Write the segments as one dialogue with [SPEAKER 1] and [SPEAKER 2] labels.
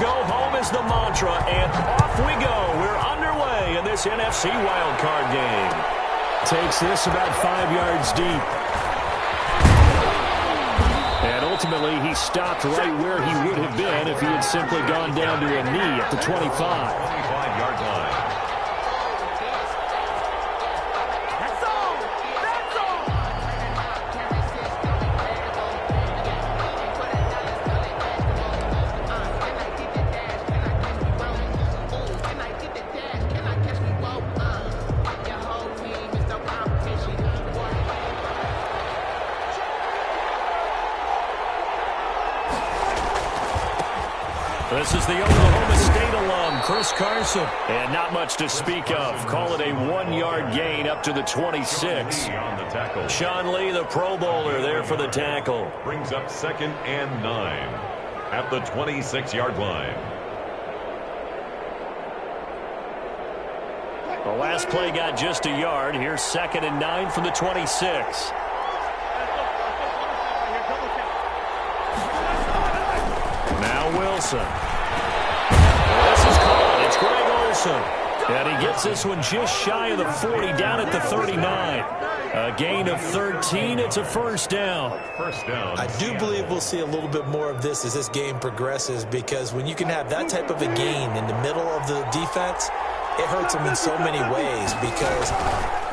[SPEAKER 1] go home is the mantra, and off we go. We're underway in this NFC wildcard game. Takes this about 5 yards deep. And ultimately, he stopped right where he would have been if he had simply gone down to a knee at the 25.
[SPEAKER 2] 25-yard line.
[SPEAKER 1] This is the Oklahoma State alum, Chris Carson. And not much to speak of. Call it a 1-yard gain up to the 26.
[SPEAKER 2] On the tackle.
[SPEAKER 1] Sean Lee, the Pro Bowler, there for the tackle.
[SPEAKER 2] Brings up 2nd and 9 at the 26-yard line.
[SPEAKER 1] The last play got just a yard. Here's 2nd and 9 from the 26. Now Wilson. This is caught. It's Greg Olsen. And he gets this one just shy of the 40, down at the 39. A gain of 13. It's a first down.
[SPEAKER 2] First down.
[SPEAKER 3] I do believe we'll see a little bit more of this as this game progresses, because when you can have that type of a gain in the middle of the defense, it hurts them in so many ways, because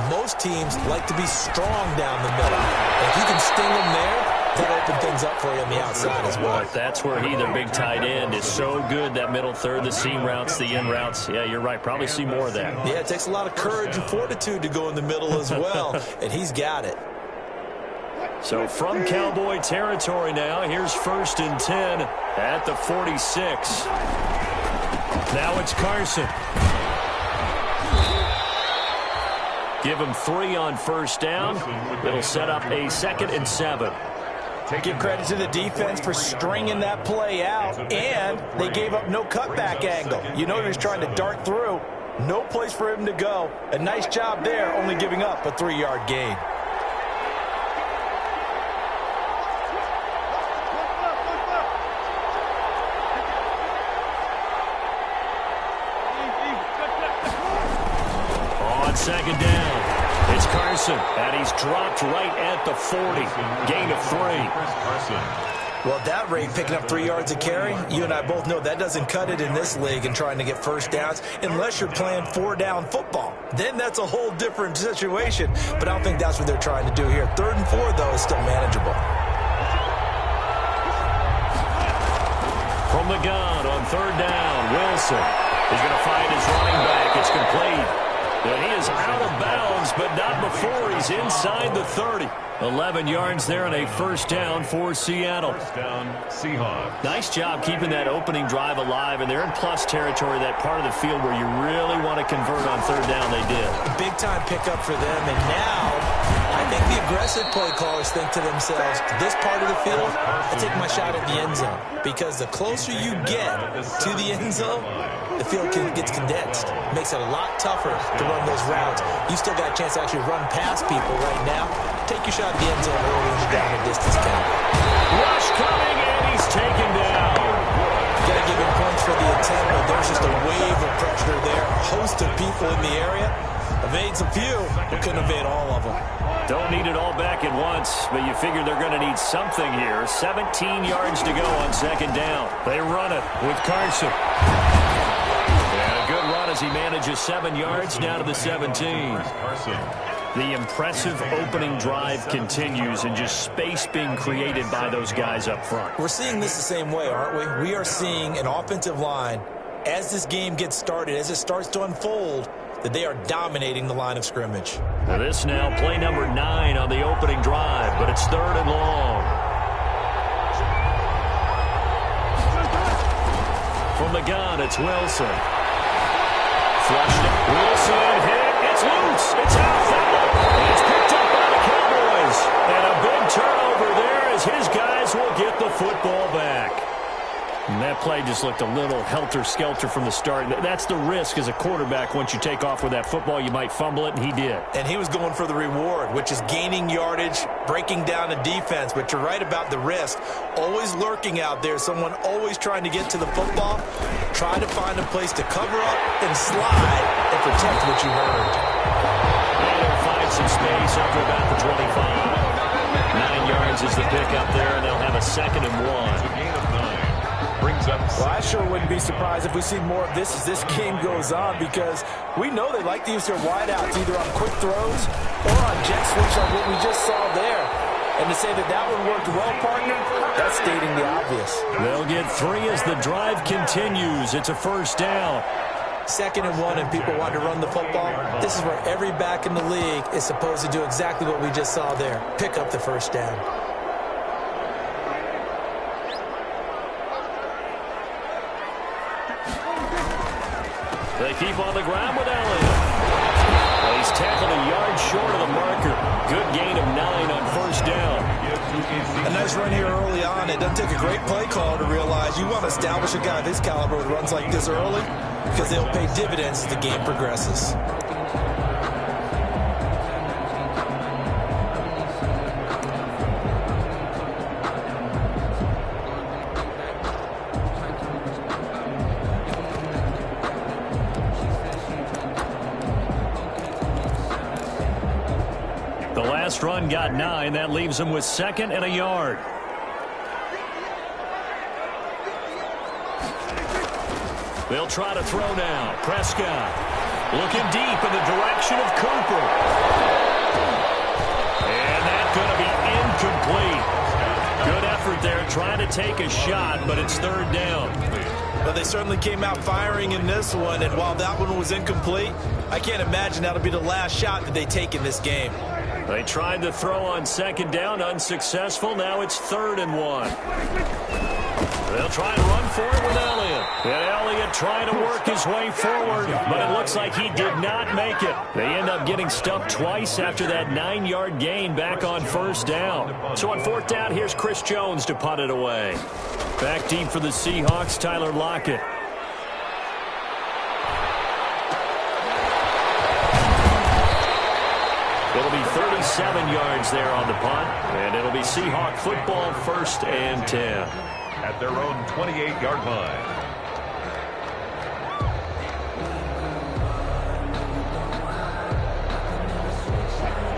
[SPEAKER 3] most teams like to be strong down the middle. And if you can sting them there, that'll open things up for you on the outside as well.
[SPEAKER 1] But that's where he, their big tight end, is so good, that middle third, the seam routes, the in routes. Yeah, you're right. Probably see more of that.
[SPEAKER 3] Yeah, it takes a lot of courage and fortitude to go in the middle as well, and he's got it.
[SPEAKER 1] So from Cowboy territory now, here's 1st and 10 at the 46. Now it's Carson. Give him 3 on first down. It'll set up a 2nd and 7.
[SPEAKER 4] Give credit to the defense for stringing that play out, and they gave up no cutback angle. You know he was trying to dart through. No place for him to go. A nice job there, only giving up a 3-yard gain.
[SPEAKER 1] On 2nd down, it's Carson, and he's dropped right at the 40. Gain of 3.
[SPEAKER 3] Well, at that rate, picking up 3 yards a carry, you and I both know that doesn't cut it in this league and trying to get first downs unless you're playing 4-down football. Then that's a whole different situation, but I don't think that's what they're trying to do here. 3rd and 4, though, is still manageable.
[SPEAKER 1] From the gun on 3rd down, Wilson is going to find his running back. It's complete. And he is out of bounds, but not before he's inside the 30. 11 yards there and a first down for Seattle.
[SPEAKER 2] First down, Seahawks.
[SPEAKER 1] Nice job keeping that opening drive alive, and they're in plus territory, that part of the field where you really want to convert on 3rd down. They did.
[SPEAKER 3] Big-time pickup for them, and now I think the aggressive play callers think to themselves, this part of the field, I take my shot at the end zone, because the closer you get to the end zone, the field gets condensed. It makes it a lot tougher to run those routes. You still got a chance to actually run past people right now. Take your shot at the end zone early in the down and distance count.
[SPEAKER 1] Rush coming, and he's taken down.
[SPEAKER 3] Got to give him points for the attempt, but there's just a wave of pressure there. A host of people in the area. Evades a few, but couldn't evade all of them.
[SPEAKER 1] Don't need it all back at once, but you figure they're going to need something here. 17 yards to go on 2nd down. They run it with Carson. And a good run as he manages 7 yards down to the 17. The impressive opening drive continues, and just space being created by those guys up front.
[SPEAKER 3] We're seeing this the same way, aren't we? We are seeing an offensive line, as this game gets started, as it starts to unfold, that they are dominating the line of scrimmage.
[SPEAKER 1] Now this now play number 9 on the opening drive, but it's 3rd and long. From the gun, it's Wilson. Flushed it. Wilson hit. It's loose. It's out foul. And it's picked up by the Cowboys. And a big turnover there as his guys will get the football back. That play just looked a little helter-skelter from the start. That's the risk as a quarterback. Once you take off with that football, you might fumble it, and he did.
[SPEAKER 4] And he was going for the reward, which is gaining yardage, breaking down a defense. But you're right about the risk. Always lurking out there, someone always trying to get to the football. Try to find a place to cover up and slide and protect what you earned.
[SPEAKER 1] They'll find some space up to about the 25. 9 yards is the pickup there, and they'll have a 2nd and 1.
[SPEAKER 2] It's a gain of 9. Brings up.
[SPEAKER 4] Well, I sure wouldn't be surprised if we see more of this as this game goes on, because we know they like to use their wideouts either on quick throws or on jet sweeps like what we just saw there. And to say that that one worked well, partner, that's stating the obvious.
[SPEAKER 1] They'll get 3 as the drive continues. It's a 1st down.
[SPEAKER 3] 2nd and 1 and people want to run the football. This is where every back in the league is supposed to do exactly what we just saw there. Pick up the 1st down.
[SPEAKER 1] They keep on the ground with Elliott. Well, he's tackled a yard short of the marker. Good gain of 9 on 1st down.
[SPEAKER 4] A nice run here early on. It doesn't take a great play call to realize you want to establish a guy of his caliber with runs like this early, because they'll pay dividends as the game progresses.
[SPEAKER 1] The last run got 9. That leaves them with 2nd and a yard. They'll try to throw now. Prescott looking deep in the direction of Cooper. And that's going to be incomplete. Good effort there trying to take a shot, but it's 3rd down.
[SPEAKER 4] But they certainly came out firing in this one, and while that one was incomplete, I can't imagine that'll be the last shot that they take in this game.
[SPEAKER 1] They tried to throw on 2nd down, unsuccessful. Now it's 3rd and 1. They'll try and run for it with Elliott. And Elliott trying to work his way forward, but it looks like he did not make it. They end up getting stuffed twice after that 9-yard gain back on 1st down. So on 4th down, here's Chris Jones to punt it away. Back deep for the Seahawks, Tyler Lockett. It'll be 37 yards there on the punt, and it'll be Seahawk football, 1st and 10.
[SPEAKER 2] At their own 28-yard line.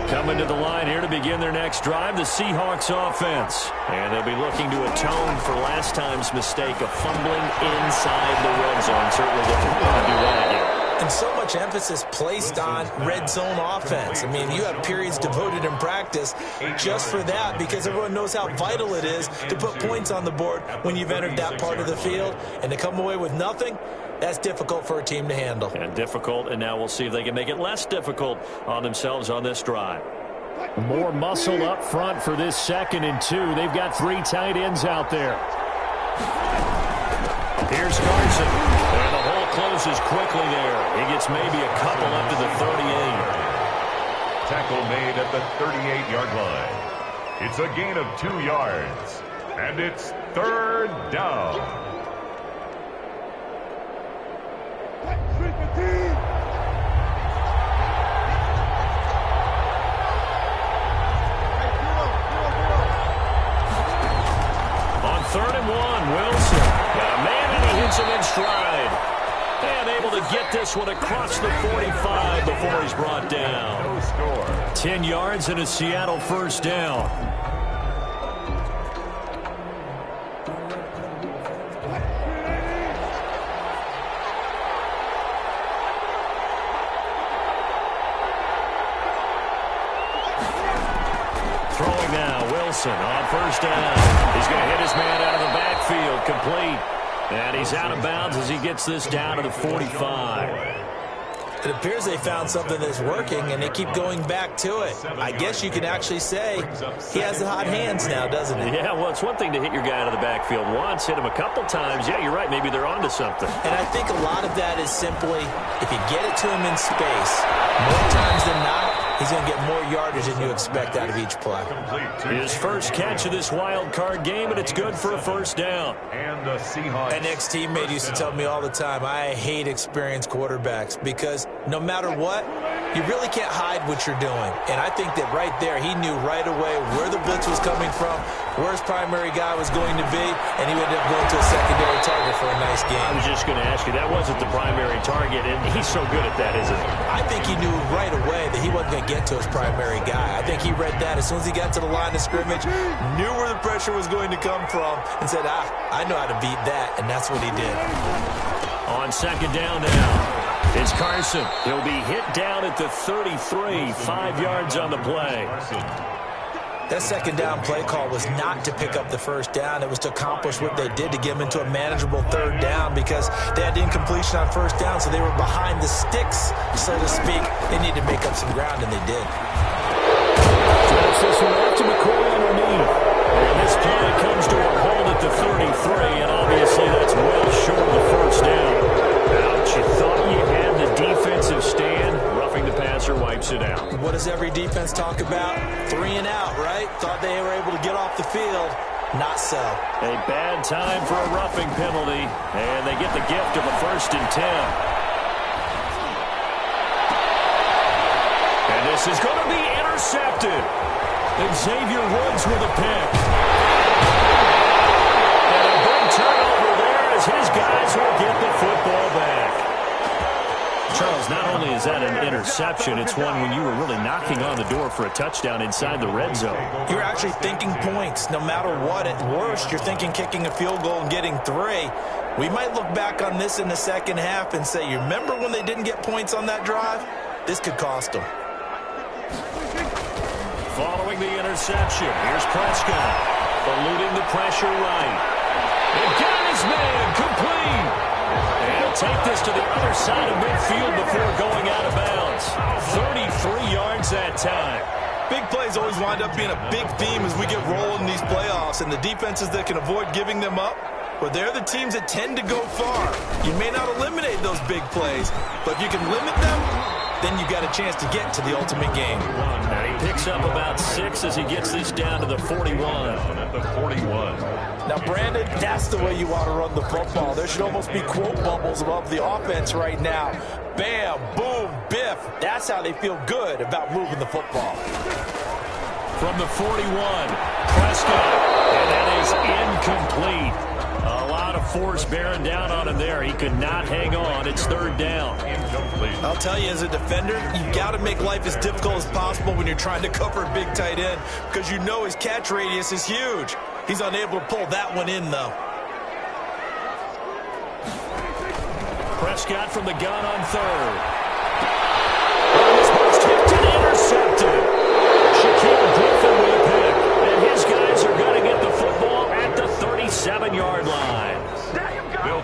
[SPEAKER 1] Coming to the line here to begin their next drive, the Seahawks offense. And they'll be looking to atone for last time's mistake of fumbling inside the red zone. Certainly doesn't want to do that again.
[SPEAKER 3] And so much emphasis placed on red zone offense. I mean, you have periods devoted in practice just for that, because everyone knows how vital it is to put points on the board when you've entered that part of the field. And to come away with nothing, that's difficult for a team to handle.
[SPEAKER 1] And difficult, and now we'll see if they can make it less difficult on themselves on this drive. More muscle up front for this 2nd and 2. They've got 3 tight ends out there. Here's Carson. And the hole closes quickly there. He gets maybe a couple up to the 38.
[SPEAKER 2] Tackle made at the 38-yard line. It's a gain of 2 yards. And it's 3rd down.
[SPEAKER 1] On 3rd and 1, Wilson. Got a man, and he hits him in stride. And able to get this one across the 45 before he's brought down.
[SPEAKER 2] No score.
[SPEAKER 1] 10 yards and a Seattle 1st down. Throwing now, Wilson on 1st down. He's going to hit his man out of the backfield, complete. And he's out of bounds as he gets this down to the 45.
[SPEAKER 3] It appears they found something that's working, and they keep going back to it. I guess you can actually say he has the hot hands now, doesn't he?
[SPEAKER 1] Yeah, well, it's one thing to hit your guy out of the backfield once, hit him a couple times. Yeah, you're right. Maybe they're onto something.
[SPEAKER 3] And I think a lot of that is simply if you get it to him in space, more times than not, he's going to get more yardage than you expect out of each play.
[SPEAKER 1] His first catch of this wild card game, and it's good for a first down.
[SPEAKER 2] And the Seahawks.
[SPEAKER 3] An ex-teammate used to tell me all the time, I hate experienced quarterbacks because no matter what, you really can't hide what you're doing. And I think that right there, he knew right away where the blitz was coming from, where his primary guy was going to be, and he ended up going to a secondary target for a nice game.
[SPEAKER 1] I was just going to ask you, that wasn't the primary target, and he's so good at that, isn't he?
[SPEAKER 3] I think he knew right away that he wasn't going to get to his primary guy. I think he read that as soon as he got to the line of scrimmage, knew where the pressure was going to come from, and said, I know how to beat that, and that's what he did.
[SPEAKER 1] On second down now, it's Carson. He'll be hit down at the 33, 5 yards on the play.
[SPEAKER 3] That second down play call was not to pick up the first down. It was to accomplish what they did to get them into a manageable third down because they had incompletion on first down, so they were behind the sticks, so to speak. They needed to make up some ground, and they did.
[SPEAKER 1] Drops this one out to McCoy underneath. And this play comes to a hold at the 33, and obviously that's well short of the first down. Ouch, you thought you had the defensive stand. Roughing the passer wipes it out.
[SPEAKER 3] What does every defense talk about? 3 and out, right? Thought they were able to get off the field. Not so.
[SPEAKER 1] A bad time for a roughing penalty, and they get the gift of a 1st and 10. And this is going to be intercepted. Xavier Woods with a pick. And a big turnover there as his guys will get the football back. Charles, not only is that an interception, it's one when you were really knocking on the door for a touchdown inside the red zone.
[SPEAKER 3] You're actually thinking points. No matter what, at worst, you're thinking kicking a field goal and getting 3. We might look back on this in the second half and say, you remember when they didn't get points on that drive? This could cost them.
[SPEAKER 1] Following the interception, here's Prescott, eluding the pressure right. And got his man, complete. And he'll take this to the other side of midfield before going out of bounds. 33 yards that time.
[SPEAKER 4] Big plays always wind up being a big theme as we get rolling in these playoffs, and the defenses that can avoid giving them up, well, they're the teams that tend to go far. You may not eliminate those big plays, but if you can limit them, then you got a chance to get to the ultimate game.
[SPEAKER 1] And he picks up about 6 as he gets this down to the 41.
[SPEAKER 2] At the 41.
[SPEAKER 4] Now, Brandon, that's the way you want to run the football. There should almost be quote bubbles above the offense right now. Bam, boom, biff. That's how they feel good about moving the football.
[SPEAKER 1] From the 41, Prescott, and that is incomplete. A lot of force bearing down on him there. He could not hang on. It's 3rd down.
[SPEAKER 4] I'll tell you, as a defender, you've got to make life as difficult as possible when you're trying to cover a big tight end because you know his catch radius is huge. He's unable to pull that one in, though.
[SPEAKER 1] Prescott from the gun on 3rd. And this one's tipped and intercepted. Shaquille Griffin with a pick. And his guys are going to get the football at the 37-yard line.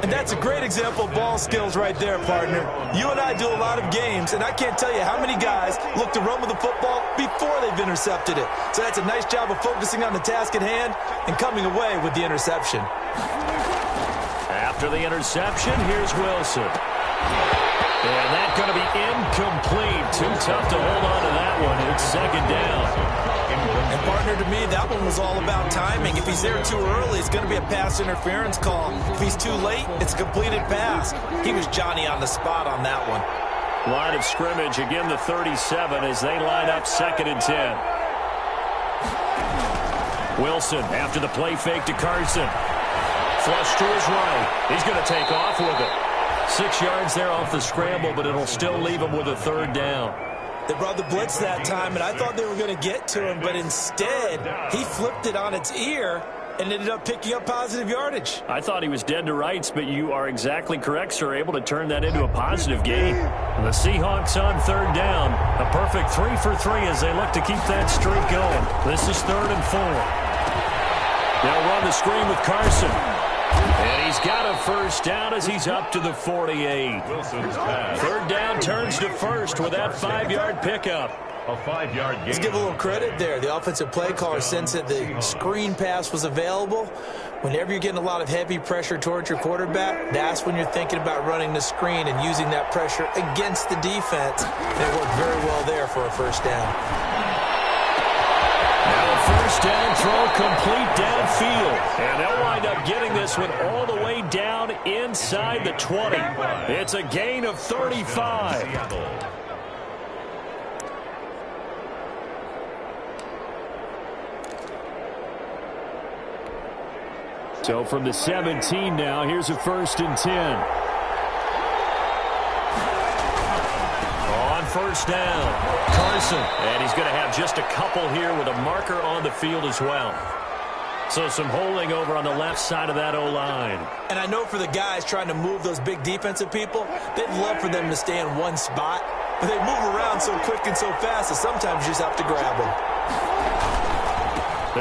[SPEAKER 4] And that's a great example of ball skills right there, partner. You and I do a lot of games, and I can't tell you how many guys look to run with the football before they've intercepted it. So that's a nice job of focusing on the task at hand and coming away with the interception.
[SPEAKER 1] After the interception, here's Wilson. And that's going to be incomplete. Too tough to hold on to that one. It's 2nd down.
[SPEAKER 4] And, partner, to me, that one was all about timing. If he's there too early, it's going to be a pass interference call. If he's too late, it's a completed pass. He was Johnny on the spot on that one.
[SPEAKER 1] Line of scrimmage, again the 37 as they line up 2nd and 10. Wilson after the play fake to Carson. Flush to his right. He's going to take off with it. 6 yards there off the scramble, but it'll still leave him with a 3rd down.
[SPEAKER 3] They brought the blitz that time, and I thought they were going to get to him, but instead, he flipped it on its ear and ended up picking up positive yardage.
[SPEAKER 1] I thought he was dead to rights, but you are exactly correct, sir, able to turn that into a positive gain. The Seahawks on 3rd down. A perfect 3 for 3 as they look to keep that streak going. This is 3rd and 4. They'll run the screen with Carson. And he's got a 1st down as he's up to the 48. 3rd down turns to 1st with that 5-yard pickup.
[SPEAKER 2] A 5-yard gain.
[SPEAKER 3] Let's give a little credit there. The offensive play caller sensed that the screen pass was available. Whenever you're getting a lot of heavy pressure towards your quarterback, that's when you're thinking about running the screen and using that pressure against the defense. And it worked very well there for a first down.
[SPEAKER 1] Now a first down throw complete downfield. And they'll wind up getting this one all the way down inside the 20. It's a gain of 35. So from the 17 now, here's a 1st and 10. On first down, Carson. And he's going to have just a couple here with a marker on the field as well. So some holding over on the left side of that O-line.
[SPEAKER 3] And I know for the guys trying to move those big defensive people, they'd love for them to stay in one spot. But they move around so quick and so fast that sometimes you just have to grab them.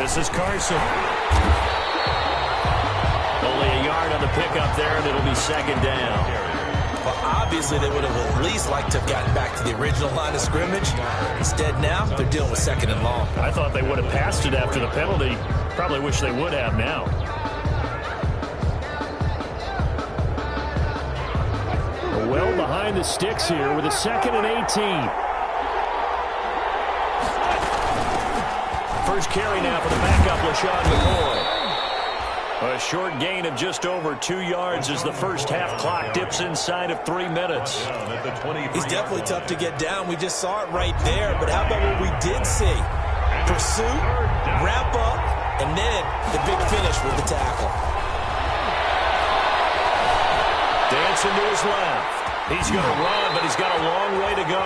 [SPEAKER 1] This is Carson. Only a yard on the pickup there, and it'll be 2nd down.
[SPEAKER 3] Well, obviously, they would have at least liked to have gotten back to the original line of scrimmage. Instead, now, they're dealing with 2nd and long.
[SPEAKER 1] I thought they would have passed it after the penalty. Probably wish they would have now. Well behind the sticks here with a 2nd and 18. First carry now for the backup, LaShawn McCoy. A short gain of just over 2 yards as the first half clock dips inside of 3 minutes.
[SPEAKER 3] He's definitely tough to get down. We just saw it right there. But how about what we did see? Pursuit, wrap up, and then the big finish with the tackle.
[SPEAKER 1] Dancing to his left. He's going to run, but he's got a long way to go.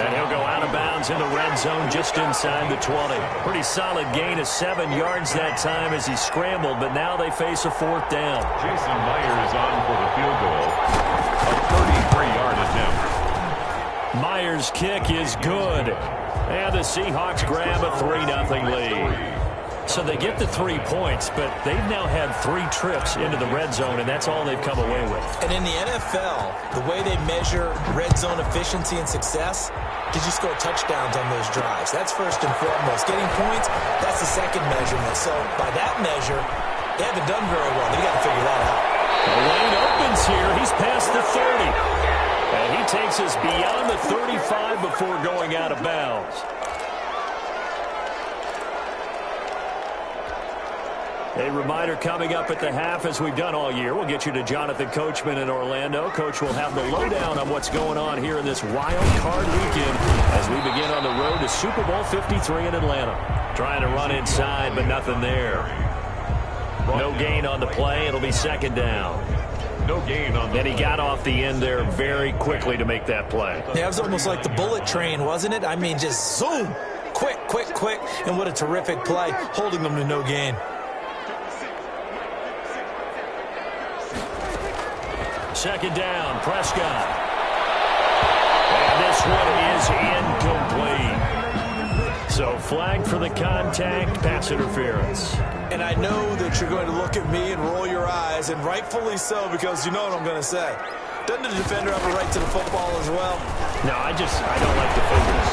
[SPEAKER 1] And he'll go out of bounds in the red zone just inside the 20. Pretty solid gain of 7 yards that time as he scrambled, but now they face a 4th down.
[SPEAKER 2] Jason Myers on for the field goal. A 33-yard attempt.
[SPEAKER 1] Myers' kick is good. And the Seahawks grab a 3-0 lead. So they get the 3 points, but they've now had 3 trips into the red zone, and that's all they've come away with.
[SPEAKER 3] And in the NFL, the way they measure red zone efficiency and success, did you score touchdowns on those drives? That's first and foremost. Getting points, that's the second measurement. So by that measure, they haven't done very well. They've got to figure that out.
[SPEAKER 1] The lane opens here. He's past the 30. And he takes us beyond the 35 before going out of bounds. A reminder coming up at the half, as we've done all year. We'll get you to Jonathan Coachman in Orlando. Coach will have the lowdown on what's going on here in this wild card weekend as we begin on the road to Super Bowl 53 in Atlanta. Trying to run inside, but nothing there. No gain on the play. It'll be 2nd down.
[SPEAKER 2] No gain on the
[SPEAKER 1] Then he got off the end there very quickly to make that play.
[SPEAKER 3] Yeah, it was almost like the bullet train, wasn't it? I mean, just zoom. Quick, quick, quick. And what a terrific play, holding them to no gain.
[SPEAKER 1] 2nd down, Prescott. And this one is incomplete. So flag for the contact, pass interference.
[SPEAKER 3] And I know that you're going to look at me and roll your eyes, and rightfully so, because you know what I'm going to say. Doesn't the defender have a right to the football as well?
[SPEAKER 1] No, I don't like the fingers.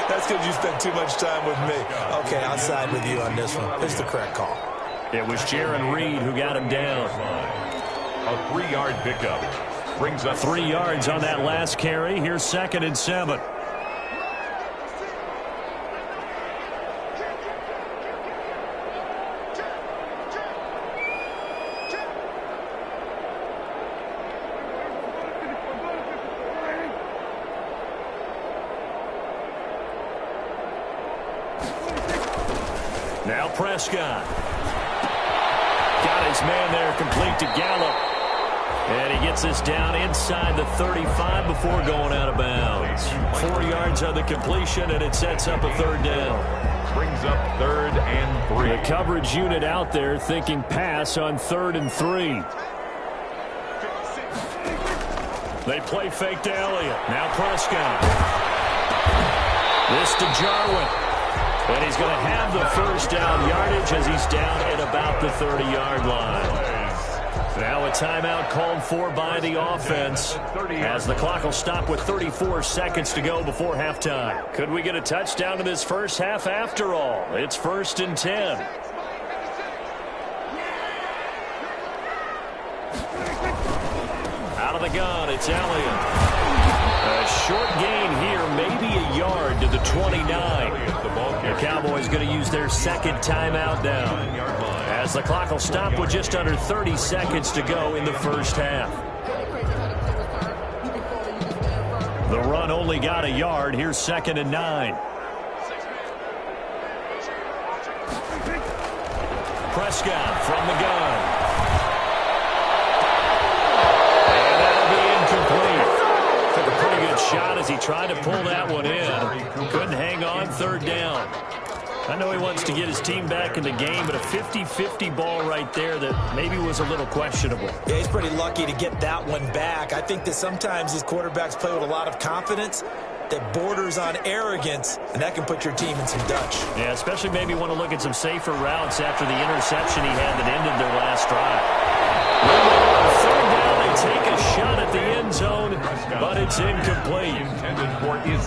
[SPEAKER 3] That's because you spent too much time with me. Okay, I'll side with you on this one. It's the correct call.
[SPEAKER 1] It was Jaron Reed who got him down.
[SPEAKER 2] A 3-yard pickup. Brings up
[SPEAKER 1] 3 yards on that last carry. Here's 2nd and 7. Now Prescott. Got his man there complete to Gallup. And he gets us down inside the 35 before going out of bounds. 4 yards on the completion, and it sets up a 3rd down.
[SPEAKER 2] Brings up 3rd and 3.
[SPEAKER 1] The coverage unit out there thinking pass on 3rd and 3. They play fake to Elliott. Now Prescott. This to Jarwin. And he's going to have the first down yardage as he's down at about the 30-yard line. Now a timeout called for by the offense as the clock will stop with 34 seconds to go before halftime. Could we get a touchdown to this first half after all? It's 1st and 10. Out of the gun, it's Elliott. A short gain here, maybe a yard to the 29. The Cowboys going to use their second timeout now, as the clock will stop with just under 30 seconds to go in the first half. The run only got a yard. Here's 2nd and 9. Prescott from the gun. And that'll be incomplete. Took a pretty good shot as he tried to pull that one in. Couldn't hang on, 3rd down. I know he wants to get his team back in the game, but a 50-50 ball right there that maybe was a little questionable.
[SPEAKER 3] Yeah, he's pretty lucky to get that one back. I think that sometimes these quarterbacks play with a lot of confidence that borders on arrogance, and that can put your team in some Dutch.
[SPEAKER 1] Yeah, especially maybe want to look at some safer routes after the interception he had that ended their last drive. 3rd down, they take a shot at the end zone, but it's incomplete.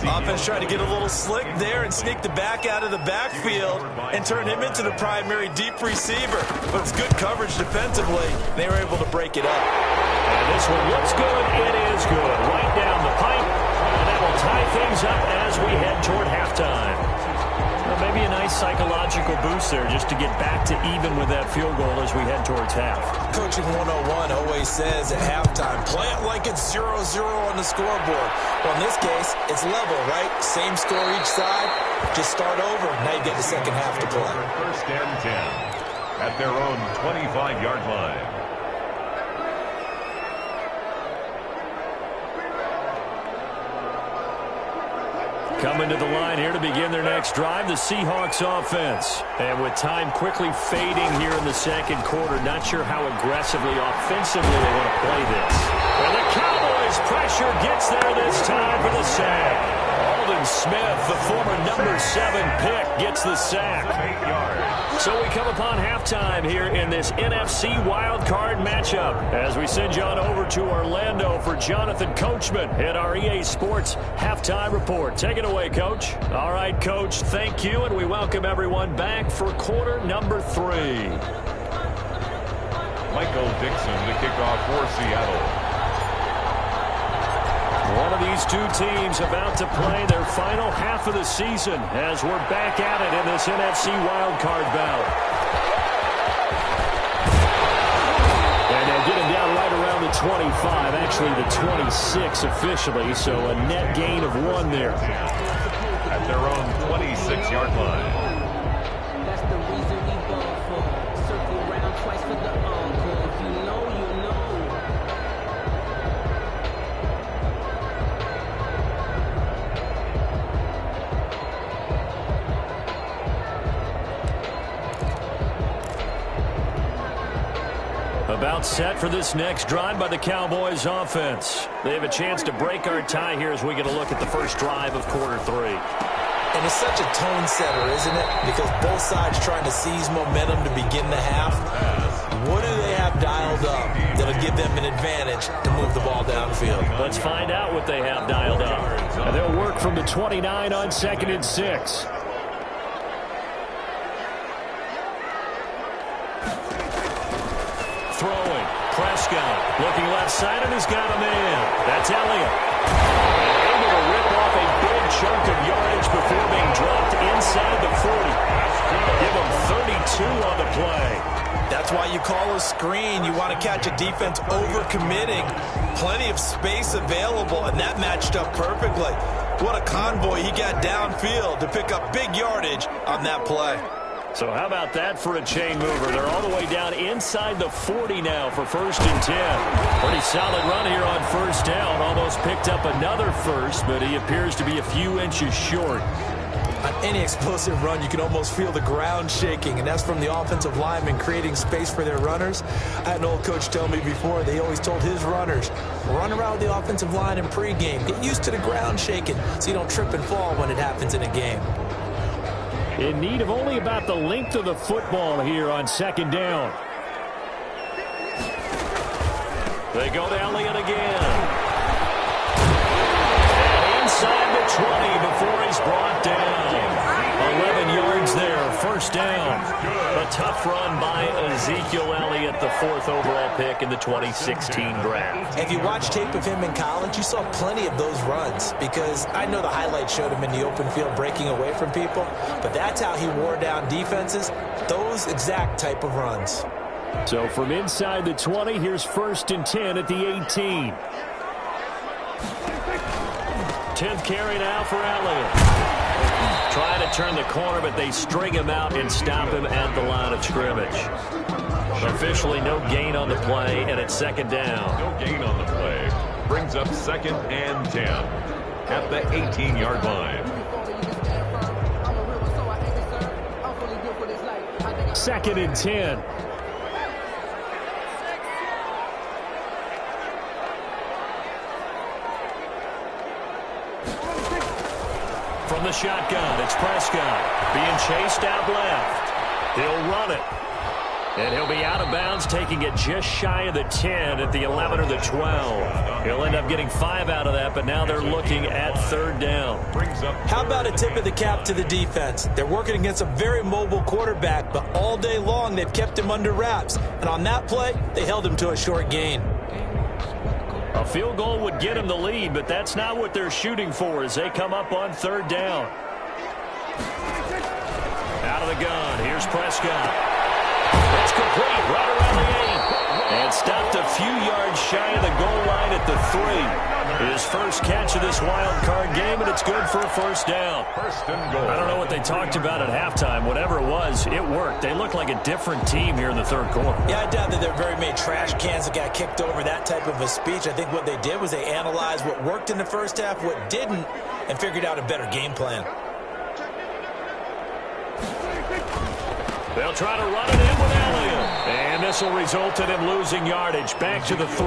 [SPEAKER 3] Offense tried to get a little slick there and sneak the back out of the backfield and turn him into the primary deep receiver. But it's good coverage defensively. They were able to break it up.
[SPEAKER 1] And this one looks good. It is good. Right down the pipe. And that will tie things up as we head toward halftime. Well, maybe a nice psychological boost there just to get back to even with that field goal as we head towards half.
[SPEAKER 3] Coaching 101 always says at halftime, play it like it's 0-0 on the scoreboard. Well, in this case, it's level, right? Same score each side. Just start over. Now you get the second half to play.
[SPEAKER 2] 1st and 10 at their own 25-yard line.
[SPEAKER 1] Coming to the line here to begin their next drive, the Seahawks offense. And with time quickly fading here in the second quarter, not sure how aggressively, offensively they want to play this. And the Cowboys pressure gets there this time for the sack. Aldon Smith, the former number 7 pick, gets the sack.
[SPEAKER 2] 8 yards.
[SPEAKER 1] So we come upon halftime here in this NFC wildcard matchup as we send you on over to Orlando for Jonathan Coachman at our EA Sports Halftime Report. Take it away, Coach. All right, Coach, thank you, and we welcome everyone back for quarter number 3.
[SPEAKER 2] Michael Dixon, the kickoff for Seattle.
[SPEAKER 1] One of these two teams about to play their final half of the season as we're back at it in this NFC wildcard battle. And they'll get him down right around the 25, actually the 26 officially, so a net gain of 1 there.
[SPEAKER 2] At their own 26-yard line.
[SPEAKER 5] That's the reason we ball for. Circle around twice for the encore. If you know, you know.
[SPEAKER 1] About set for this next drive by the Cowboys offense. They have a chance to break our tie here as we get a look at the first drive of quarter 3.
[SPEAKER 3] And it's such a tone setter, isn't it? Because both sides trying to seize momentum to begin the half. What do they have dialed up that'll give them an advantage to move the ball downfield?
[SPEAKER 1] Let's find out what they have dialed up. And they'll work from the 29 on 2nd and 6. Throwing. Prescott looking left side and has got a man. That's Elliott. And able to rip off a big chunk of yardage before being dropped inside the 40. Give him 32 on the play.
[SPEAKER 3] That's why you call a screen. You want to catch a defense overcommitting. Plenty of space available, and that matched up perfectly. What a convoy he got downfield to pick up big yardage on that play.
[SPEAKER 1] So how about that for a chain mover? They're all the way down inside the 40 now for 1st and 10. Pretty solid run here on 1st down. Almost picked up another first, but he appears to be a few inches short.
[SPEAKER 3] On any explosive run, you can almost feel the ground shaking, and that's from the offensive linemen creating space for their runners. I had an old coach tell me before, they always told his runners, run around the offensive line in pregame. Get used to the ground shaking so you don't trip and fall when it happens in a game.
[SPEAKER 1] In need of only about the length of the football here on 2nd down. They go to Elliott again. And inside the 20 before he's brought down. 11 yards there, first down. A tough run by Ezekiel Elliott, the fourth overall pick in the 2016 draft.
[SPEAKER 3] If you watch tape of him in college, you saw plenty of those runs because I know the highlights showed him in the open field breaking away from people, but that's how he wore down defenses, those exact type of runs.
[SPEAKER 1] So from inside the 20, here's 1st and 10 at the 18. 10th carry now for Elliott. Trying to turn the corner, but they string him out and stop him at the line of scrimmage. Officially no gain on the play, and it's 2nd down.
[SPEAKER 2] No gain on the play. Brings up 2nd and 10 at the 18-yard line.
[SPEAKER 1] 2nd and 10. From the shotgun, it's Prescott being chased out left. He'll run it. And he'll be out of bounds, taking it just shy of the 10 at the 11 or the 12. He'll end up getting 5 out of that, but now they're looking at 3rd down.
[SPEAKER 3] How about a tip of the cap to the defense? They're working against a very mobile quarterback, but all day long they've kept him under wraps. And on that play, they held him to a short gain.
[SPEAKER 1] A field goal would get them the lead, but that's not what they're shooting for as they come up on 3rd down. Out of the gun, here's Prescott. It's complete right around the 8. And stopped a few yards shy of the goal line at the 3. His first catch of this wild card game, and it's good for a 1st down.
[SPEAKER 2] 1st and goal.
[SPEAKER 1] I don't know what they talked about at halftime. Whatever it was, it worked. They look like a different team here in the 3rd quarter.
[SPEAKER 3] Yeah, I doubt that there are very many trash cans that got kicked over, that type of a speech. I think what they did was they analyzed what worked in the first half, what didn't, and figured out a better game plan.
[SPEAKER 1] They'll try to run it in with Elliott. And this will result in him losing yardage. Back to the 3.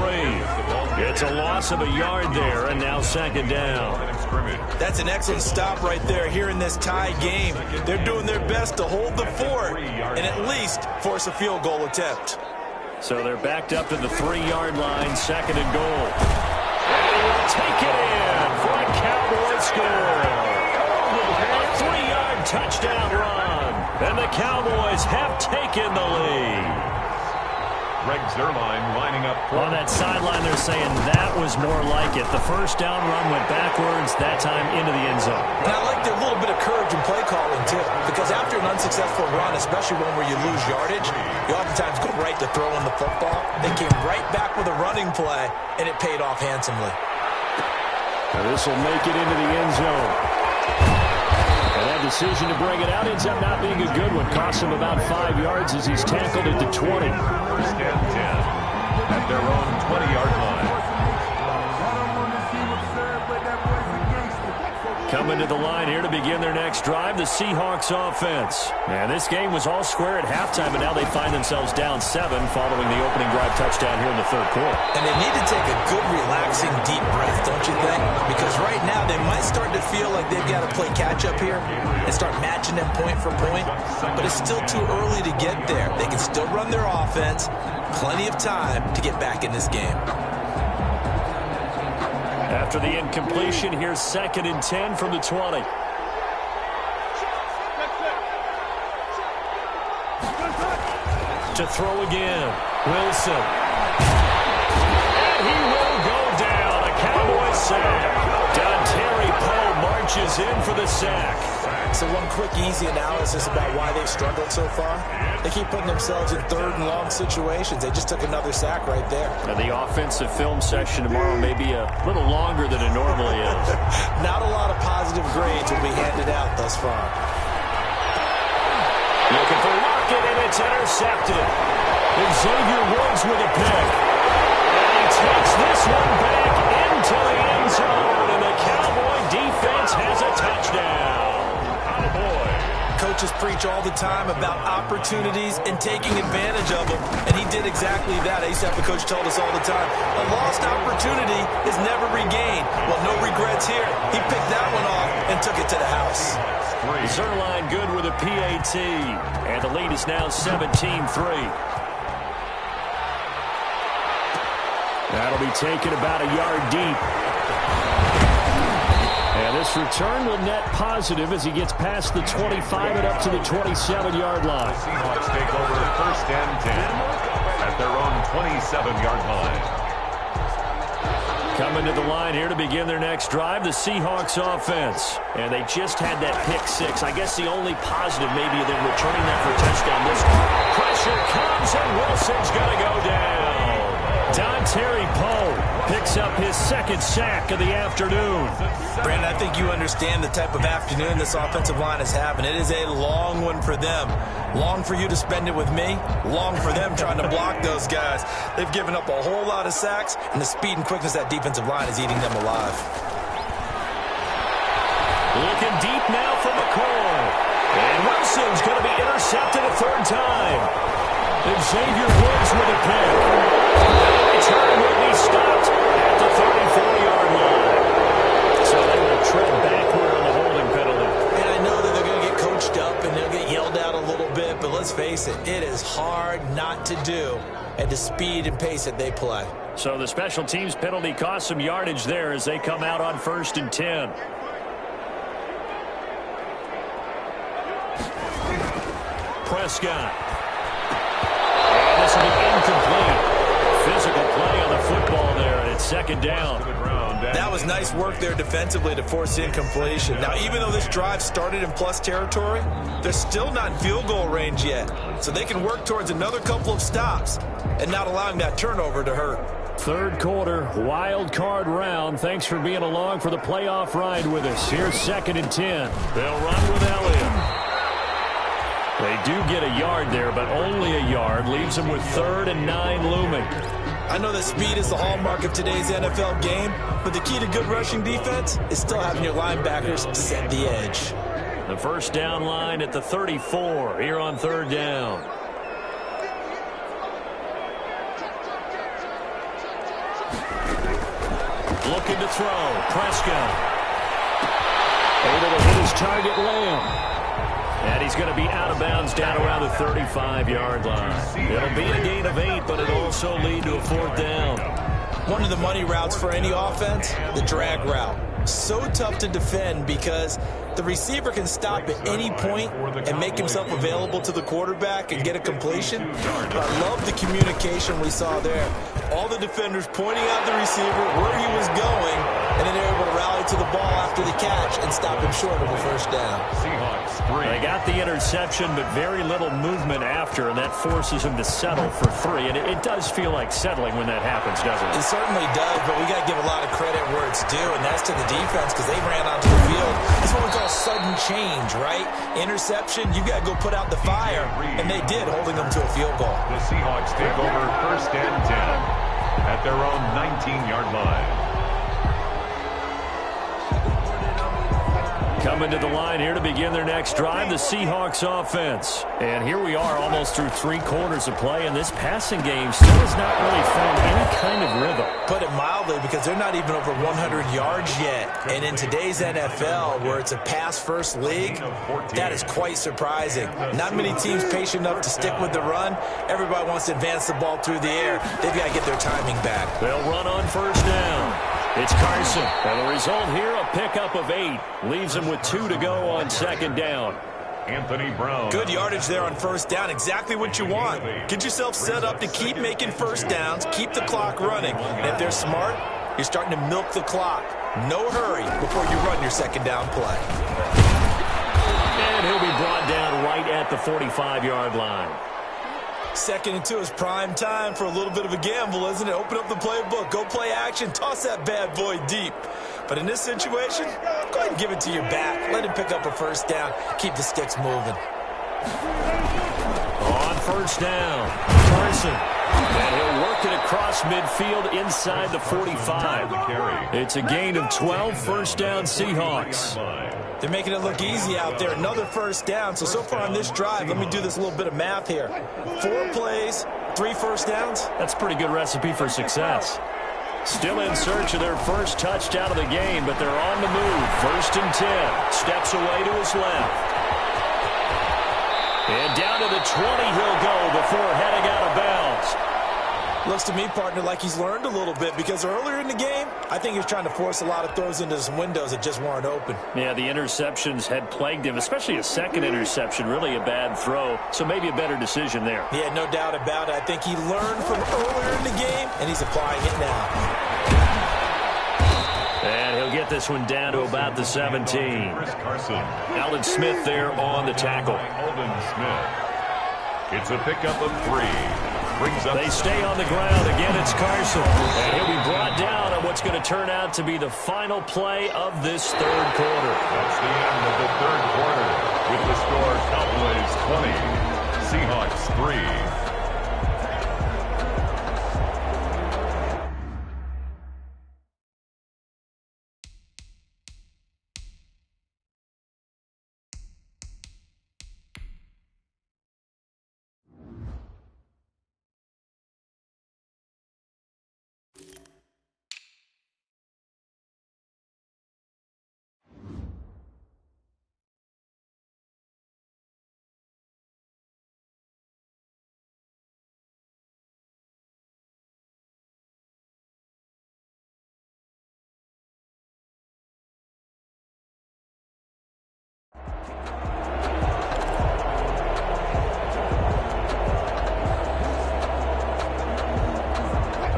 [SPEAKER 1] It's a loss of a yard there, and now 2nd down.
[SPEAKER 3] That's an excellent stop right there here in this tie game. They're doing their best to hold the fort and at least force a field goal attempt.
[SPEAKER 1] So they're backed up to the 3-yard line, 2nd and goal. And he will take it in for a Cowboys score. A 3-yard touchdown run. And the Cowboys have taken the lead.
[SPEAKER 2] Greg Zuerlein lining up.
[SPEAKER 1] On that sideline, they're saying that was more like it. The first down run went backwards, that time into the end zone.
[SPEAKER 3] And I like their little bit of courage in play calling, too. Because after an unsuccessful run, especially one where you lose yardage, you oftentimes go right to throwing the football. They came right back with a running play, and it paid off handsomely.
[SPEAKER 1] Now this will make it into the end zone. And that decision to bring it out ends up not being a good one. Costs him about 5 yards as he's tackled at the 20.
[SPEAKER 2] 1st and 10 at their own 20-yard line.
[SPEAKER 1] Coming to the line here to begin their next drive, the Seahawks offense. And this game was all square at halftime, but now they find themselves down 7 following the opening drive touchdown here in the 3rd quarter.
[SPEAKER 3] And they need to take a good, relaxing, deep breath, don't you think? Because right now they might start to feel like they've got to play catch-up here and start matching them point for point. But it's still too early to get there. They can still run their offense. Plenty of time to get back in this game.
[SPEAKER 1] After the incompletion, here's 2nd and 10 from the 20. To throw again, Wilson. And he will go down. A Cowboys sack. Terry Poe marches in for the sack.
[SPEAKER 3] So one quick, easy analysis about why they've struggled so far. They keep putting themselves in 3rd and long situations. They just took another sack right there.
[SPEAKER 1] Now the offensive film session tomorrow may be a little longer than it normally is.
[SPEAKER 3] Not a lot of positive grades will be handed out thus far.
[SPEAKER 1] Looking for Lockett, and it's intercepted. Xavier Woods with a pick. And he takes this one back into the end zone, and the Cowboy defense has a touchdown.
[SPEAKER 3] Coaches preach all the time about opportunities and taking advantage of them, and he did exactly that. I used to have a coach told us all the time, a lost opportunity is never regained. Well, no regrets here. He picked that one off and took it to the house.
[SPEAKER 1] Zuerlein good with a PAT, and the lead is now 17-3. That'll be taken about a yard deep. And this return will net positive as he gets past the 25 and up to the 27-yard line.
[SPEAKER 2] The Seahawks take over 1st and 10 at their own 27-yard line.
[SPEAKER 1] Coming to the line here to begin their next drive, the Seahawks offense. And they just had that pick six. I guess the only positive maybe of them returning that for a touchdown. This pressure comes and Wilson's going to go down. Dontari Poe picks up his 2nd sack of the afternoon.
[SPEAKER 3] Brandon, I think you understand the type of afternoon this offensive line is having. It is a long one for them. Long for you to spend it with me. Long for them trying to block those guys. They've given up a whole lot of sacks, and the speed and quickness of that defensive line is eating them alive.
[SPEAKER 1] Looking deep now for McCoy. And Wilson's going to be intercepted a 3rd time. Xavier Woods with a pick. Return will be stopped at the 34-yard line. So they will tread backward on the holding penalty.
[SPEAKER 3] And I know that they're going to get coached up and they'll get yelled at a little bit, but let's face it, it is hard not to do at the speed and pace that they play.
[SPEAKER 1] So the special teams penalty cost some yardage there as they come out on 1st and 10. Prescott. And this will be incomplete. Physical play on the football there, and it's 2nd down.
[SPEAKER 3] That was nice work there defensively to force incompletion. Now, even though this drive started in plus territory, they're still not in field goal range yet. So they can work towards another couple of stops and not allowing that turnover to hurt.
[SPEAKER 1] 3rd quarter, wild card round. Thanks for being along for the playoff ride with us. Here's 2nd and 10. They'll run with Elliott. They do get a yard there, but only a yard. Leaves them with 3rd and 9 looming.
[SPEAKER 3] I know that speed is the hallmark of today's NFL game, but the key to good rushing defense is still having your linebackers set the edge.
[SPEAKER 1] The 1st down line at the 34 here on 3rd down. Looking to throw. Prescott. Able to hit his target, Lamb. And he's going to be out of bounds down around the 35-yard line. It'll be a gain of 8, but it'll also lead to a 4th down.
[SPEAKER 3] One of the money routes for any offense, the drag route. So tough to defend because the receiver can stop at any point and make himself available to the quarterback and get a completion. But I love the communication we saw there. All the defenders pointing out the receiver, where he was going, and then they're able to rally to the ball after the catch and stop him short of a 1st down.
[SPEAKER 1] They got the interception, but very little movement after, and that forces him to settle for 3. And it does feel like settling when that happens, doesn't it?
[SPEAKER 3] It certainly does, but we got to give a lot of credit where it's due, and that's to the defense because they ran onto the field. That's what we call sudden change, right? Interception, you got to go put out the fire, and they did, holding them to a field goal.
[SPEAKER 2] The Seahawks take over 1st and 10 at their own 19-yard line.
[SPEAKER 1] Coming to the line here to begin their next drive, the Seahawks offense. And here we are almost through 3 quarters of play, and this passing game still has not really found any kind of rhythm.
[SPEAKER 3] Put it mildly, because they're not even over 100 yards yet. And in today's NFL, where it's a pass-first league, that is quite surprising. Not many teams patient enough to stick with the run. Everybody wants to advance the ball through the air. They've got to get their timing back.
[SPEAKER 1] They'll run on 1st down. It's Carson. And the result here, a pickup of 8. Leaves him with 2 to go on 2nd down.
[SPEAKER 2] Anthony Brown.
[SPEAKER 3] Good yardage there on 1st down. Exactly what you want. Get yourself set up to keep making 1st downs, keep the clock running. And if they're smart, you're starting to milk the clock. No hurry before you run your 2nd down play.
[SPEAKER 1] And he'll be brought down right at the 45-yard line.
[SPEAKER 3] 2nd and 2 is prime time for a little bit of a gamble, isn't it? Open up the playbook, go play action, toss that bad boy deep. But in this situation, go ahead and give it to your back. Let him pick up a 1st down, keep the sticks moving.
[SPEAKER 1] On 1st down, Carson. And he'll work it across midfield inside the 45. It's a gain of 12, 1st down Seahawks.
[SPEAKER 3] They're making it look easy out there. Another 1st down. So far on this drive, let me do this little bit of math here. 4 plays, 3 1st downs.
[SPEAKER 1] That's a pretty good recipe for success. Still in search of their first touchdown of the game, but they're on the move. 1st and 10. Steps away to his left. And down to the 20 he'll go before heading out of bounds.
[SPEAKER 4] Looks to me, partner, like he's learned a little bit because earlier in the game, I think he was trying to force a lot of throws into some windows that just weren't open.
[SPEAKER 1] Yeah, the interceptions had plagued him, especially a second interception, really a bad throw. So maybe a better decision there.
[SPEAKER 4] Yeah, no doubt about it. I think he learned from earlier in the game, and he's applying it now.
[SPEAKER 1] And he'll get this one down to about the 17.
[SPEAKER 2] Chris Carson.
[SPEAKER 1] Alden Smith there on the tackle.
[SPEAKER 2] Alden Smith. It's a pickup of 3.
[SPEAKER 1] They stay on the ground. Again, it's Carson. And he'll be brought down on what's going to turn out to be the final play of this third quarter.
[SPEAKER 2] That's the end of the third quarter with the score Cowboys 20, Seahawks 3.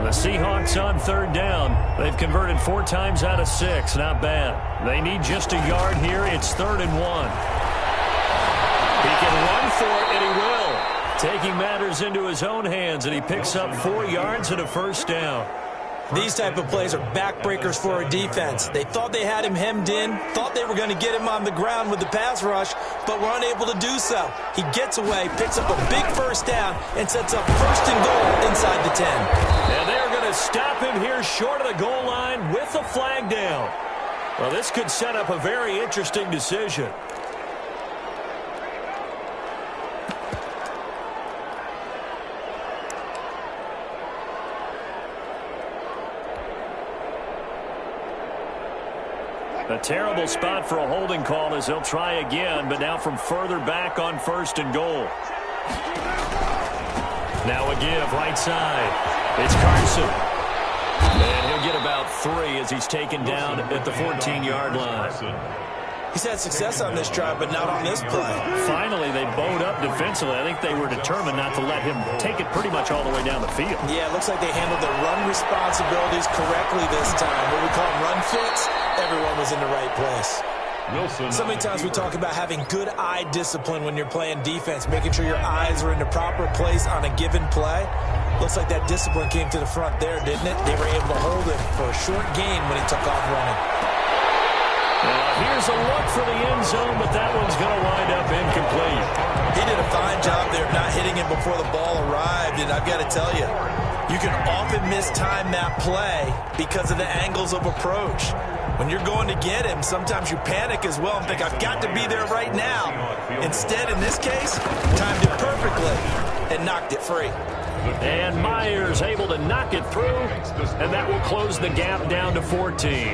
[SPEAKER 1] The Seahawks on third down. They've converted 4 times out of 6. Not bad. They need just a yard here. It's 3rd and 1. He can run for it, and he will. Taking matters into his own hands, and he picks up 4 yards and a first down.
[SPEAKER 4] These type of plays are backbreakers for a defense. They thought they had him hemmed in, thought they were going to get him on the ground with the pass rush, but were unable to do so. He gets away, picks up a big first down, and sets up 1st and goal inside the 10.
[SPEAKER 1] And they're going to stop him here short of the goal line with the flag down. Well, this could set up a very interesting decision. A terrible spot for a holding call as they'll try again, but now from further back on 1st and goal. Now a give, right side. It's Carson. And he'll get about 3 as he's taken down at the 14-yard line.
[SPEAKER 4] He's had success on this drive, but not on this play.
[SPEAKER 1] Finally, they bowed up defensively. I think they were determined not to let him take it pretty much all the way down the field.
[SPEAKER 4] Yeah, it looks like they handled their run responsibilities correctly this time. What we call run fits, everyone was in the right place.
[SPEAKER 2] Wilson.
[SPEAKER 4] So many times we talk about having good eye discipline when you're playing defense, making sure your eyes are in the proper place on a given play. Looks like that discipline came to the front there, didn't it? They were able to hold him for a short gain when he took off running.
[SPEAKER 1] Here's a look for the end zone, but that one's going to wind up incomplete.
[SPEAKER 4] He did a fine job there of not hitting him before the ball arrived, and I've got to tell you, you can often mistime that play because of the angles of approach. When you're going to get him, sometimes you panic as well and think, I've got to be there right now. Instead, in this case, timed it perfectly and knocked it free.
[SPEAKER 1] And Myers able to knock it through, and that will close the gap down to 14.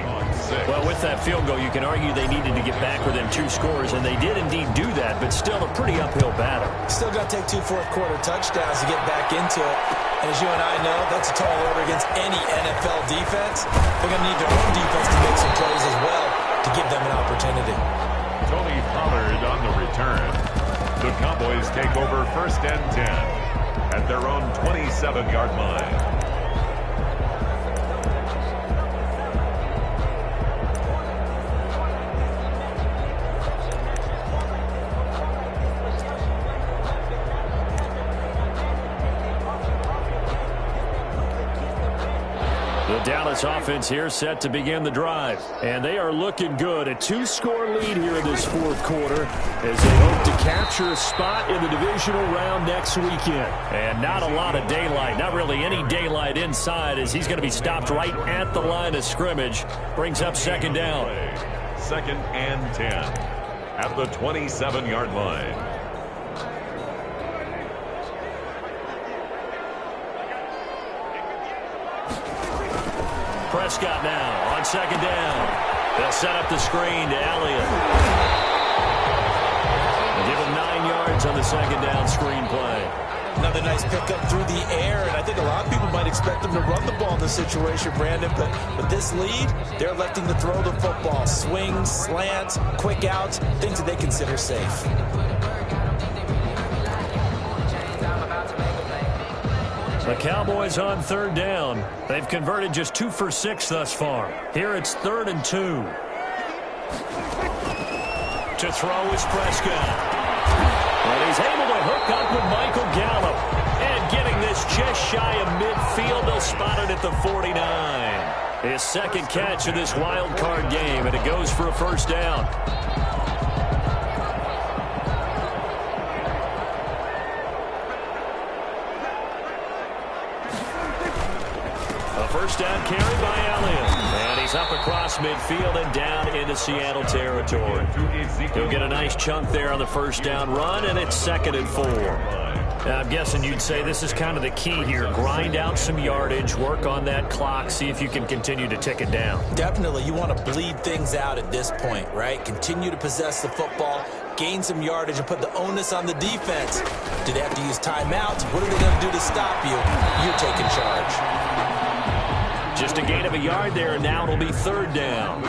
[SPEAKER 1] Well, with that field goal, you can argue they needed to get back within 2 scores, and they did indeed do that, but still a pretty uphill battle.
[SPEAKER 4] Still got to take 2 fourth-quarter touchdowns to get back into it. And as you and I know, that's a tall order against any NFL defense. They're going to need their own defense to make some plays as well to give them an opportunity.
[SPEAKER 2] Tony Pollard on the return. The Cowboys take over 1st and 10. At their own 27-yard line.
[SPEAKER 1] The Dallas offense here set to begin the drive. And they are looking good. A 2-score lead here in this 4th quarter as they hope to capture a spot in the divisional round next weekend. And not a lot of daylight. Not really any daylight inside as he's going to be stopped right at the line of scrimmage. Brings up 2nd down.
[SPEAKER 2] 2nd and 10 at the 27-yard line.
[SPEAKER 1] Prescott now on 2nd down. They'll set up the screen to Elliott. They'll give him 9 yards on the 2nd down screen play.
[SPEAKER 3] Another nice pickup through the air, and I think a lot of people might expect them to run the ball in this situation, Brandon, but with this lead, they're electing to throw the football. Swings, slants, quick outs, things that they consider safe.
[SPEAKER 1] The Cowboys on third down. They've converted just 2 for 6 thus far. Here it's 3rd and 2. To throw is Prescott. And he's able to hook up with Michael Gallup. And getting this just shy of midfield, they'll spot it at the 49. His second catch of this wild card game, and it goes for a first down. A first down carry by Elliott. And he's up across midfield and down into Seattle territory. He'll get a nice chunk there on the first down run, and it's 2nd and 4. Now, I'm guessing you'd say this is kind of the key here. Grind out some yardage, work on that clock, see if you can continue to tick it down.
[SPEAKER 3] Definitely. You want to bleed things out at this point, right? Continue to possess the football, gain some yardage, and put the onus on the defense. Do they have to use timeouts? What are they going to do to stop you? You're taking charge.
[SPEAKER 1] Just a gain of a yard there, and now it'll be 3rd down.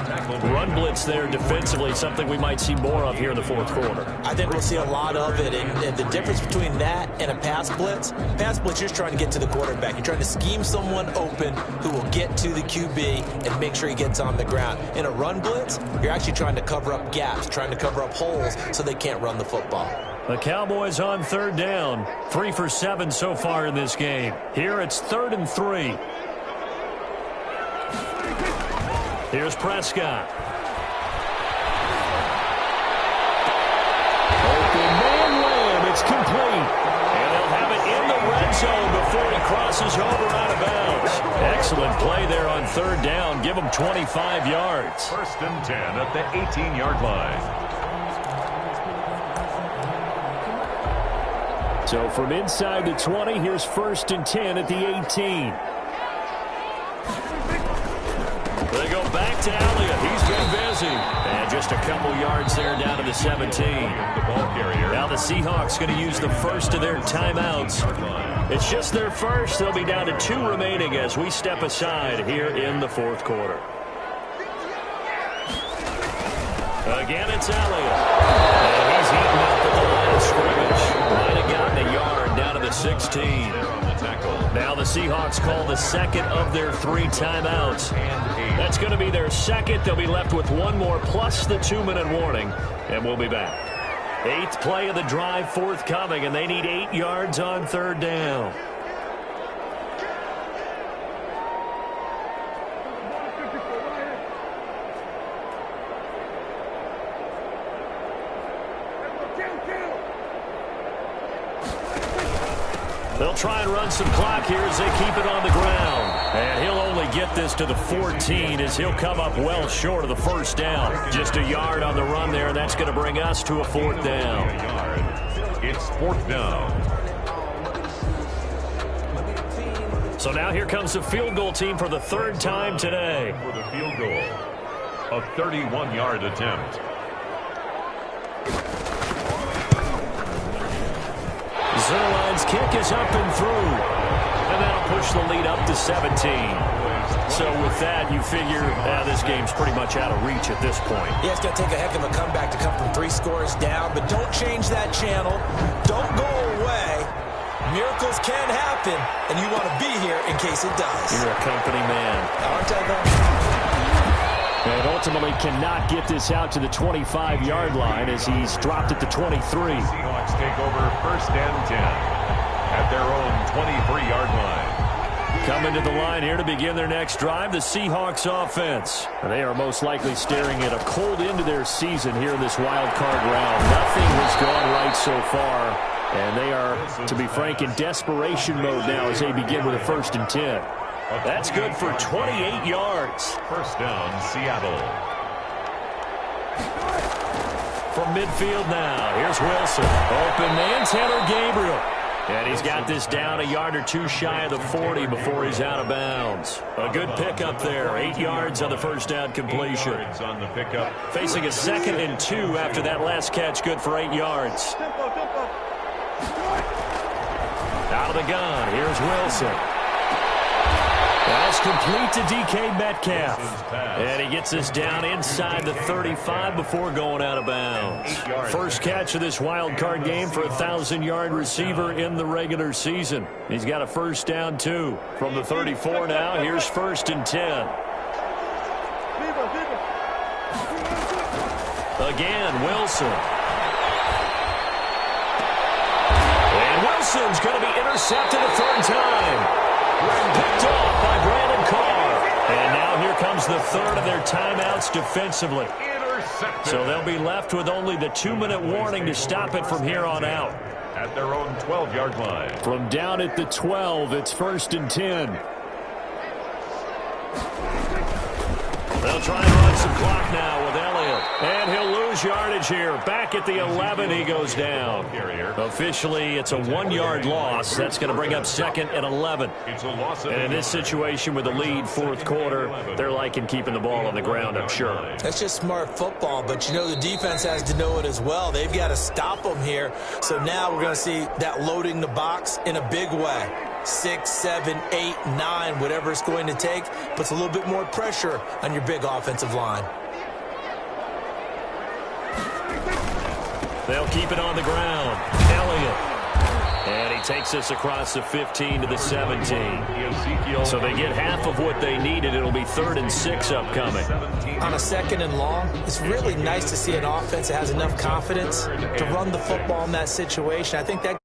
[SPEAKER 1] Run blitz there defensively, something we might see more of here in the 4th quarter.
[SPEAKER 3] I think we'll see a lot of it, and the difference between that and a pass blitz, you're just trying to get to the quarterback. You're trying to scheme someone open who will get to the QB and make sure he gets on the ground. In a run blitz, you're actually trying to cover up gaps, trying to cover up holes so they can't run the football.
[SPEAKER 1] The Cowboys on 3rd down, 3 for 7 so far in this game. Here it's 3rd and 3. Here's Prescott. Open man Lamb. It's complete. And they'll have it in the red zone before he crosses over out of bounds. Excellent play there on 3rd down. Give him 25 yards.
[SPEAKER 2] 1st and 10 at the 18-yard line.
[SPEAKER 1] So from inside the 20, here's 1st and 10 at the 18. They go back to Elliott. He's been busy. And just a couple yards there down to the 17. Now the Seahawks going to use the first of their timeouts. It's just their first. They'll be down to 2 remaining as we step aside here in the 4th quarter. Again, it's Elliott. And he's eaten up at the line of scrimmage. Might have gotten a yard down to the 16. Now the Seahawks call the 2nd of their 3 timeouts. That's going to be their 2nd. They'll be left with 1 more plus the 2-minute warning, and we'll be back. 8th play of the drive forthcoming, and they need 8 yards on 3rd down. They'll try and run some clock here as they keep it on the ground. And he'll only get this to the 14 as he'll come up well short of the first down. Just a yard on the run there, and that's going to bring us to a 4th down.
[SPEAKER 2] It's 4th down.
[SPEAKER 1] So now here comes the field goal team for the 3rd time today.
[SPEAKER 2] For the field goal, a 31-yard attempt.
[SPEAKER 1] Zerline's kick is up and through. And that'll push the lead up to 17. So with that, you figure this game's pretty much out of reach at this point.
[SPEAKER 3] Yeah, it's going to take a heck of a comeback to come from 3 scores down, but don't change that channel. Don't go away. Miracles can happen, and you want to be here in case it does.
[SPEAKER 1] You're a company man.
[SPEAKER 3] Aren't I, though?
[SPEAKER 1] And ultimately cannot get this out to the 25-yard line as he's dropped it to 23.
[SPEAKER 2] Seahawks take over 1st and 10 at their own 23-yard line.
[SPEAKER 1] Coming to the line here to begin their next drive, the Seahawks offense. And they are most likely staring at a cold end to their season here in this wild card round. Nothing has gone right so far, and they are, to be frank, in desperation mode now as they begin with a 1st and 10. That's good for 28 yards.
[SPEAKER 2] 1st down, Seattle.
[SPEAKER 1] From midfield now, here's Wilson. Open man, Taylor Gabriel. And he's got this down a yard or 2 shy of the 40 before he's out of bounds. A good pickup there. 8 yards on the first down completion.
[SPEAKER 2] 8 yards on the pickup.
[SPEAKER 1] Facing a 2nd and 2 after that last catch, good for 8 yards. Out of the gun, here's Wilson. That's complete to DK Metcalf. And he gets this down inside the 35 before going out of bounds. First catch of this wild card game for a 1,000-yard receiver in the regular season. He's got a first down, too. From the 34 now, here's 1st and 10. Again, Wilson. And Wilson's going to be intercepted a third time. Picked off by Brandon Carr. And now here comes the third of their timeouts defensively. So they'll be left with only the 2-minute warning to stop it from here on out.
[SPEAKER 2] At their own 12-yard line.
[SPEAKER 1] From down at the 12, it's 1st and 10. They'll try and run some clock now with Elliott. And he'll lose yardage here. Back at the 11, he goes down. Officially, it's a 1-yard loss. That's going to bring up 2nd and 11. And in this situation with the lead, 4th quarter, they're liking keeping the ball on the ground, I'm sure.
[SPEAKER 3] That's just smart football, but you know the defense has to know it as well. They've got to stop them here. So now we're going to see that loading the box in a big way. 6, 7, 8, 9, whatever it's going to take, puts a little bit more pressure on your big offensive line.
[SPEAKER 1] They'll keep it on the ground. Elliott. And he takes this across the 15 to the 17. So they get half of what they needed. It'll be 3rd and 6 upcoming.
[SPEAKER 3] On a 2nd and long, it's really nice to see an offense that has enough confidence to run the football in that situation. I think that